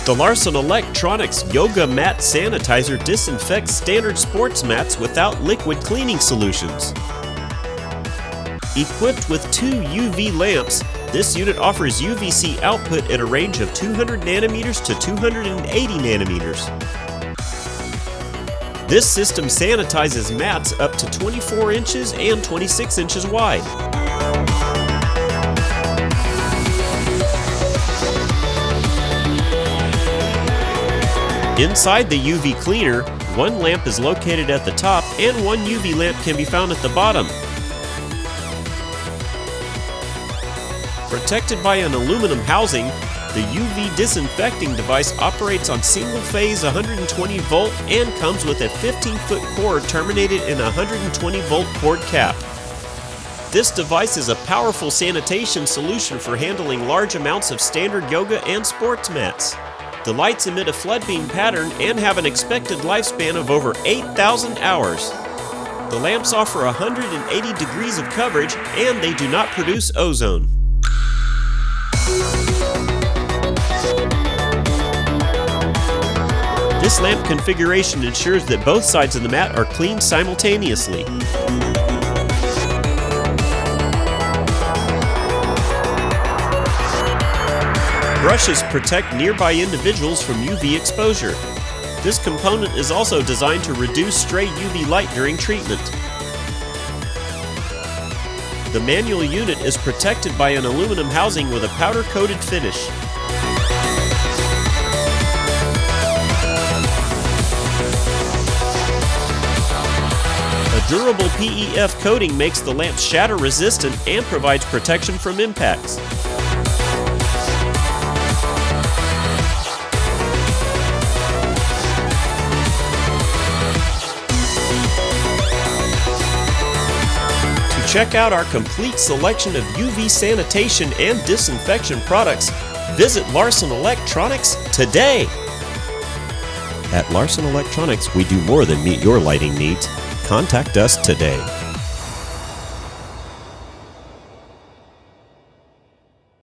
The Larson Electronics Yoga Mat Sanitizer disinfects standard sports mats without liquid cleaning solutions. Equipped with 2 UV lamps, this unit offers UVC output at a range of 200 nanometers to 280 nanometers. This system sanitizes mats up to 24 inches and 26 inches wide. Inside the UV cleaner, 1 lamp is located at the top and 1 UV lamp can be found at the bottom. Protected by an aluminum housing, the UV disinfecting device operates on single-phase 120-volt and comes with a 15-foot cord terminated in a 120-volt cord cap. This device is a powerful sanitation solution for handling large amounts of standard yoga and sports mats. The lights emit a flood beam pattern and have an expected lifespan of over 8,000 hours. The lamps offer 180 degrees of coverage and they do not produce ozone. This lamp configuration ensures that both sides of the mat are cleaned simultaneously. Brushes protect nearby individuals from UV exposure. This component is also designed to reduce stray UV light during treatment. The manual unit is protected by an aluminum housing with a powder-coated finish. A durable PEF coating makes the lamp shatter-resistant and provides protection from impacts. Check out our complete selection of UV sanitation and disinfection products. Visit Larson Electronics today. At Larson Electronics, we do more than meet your lighting needs. Contact us today.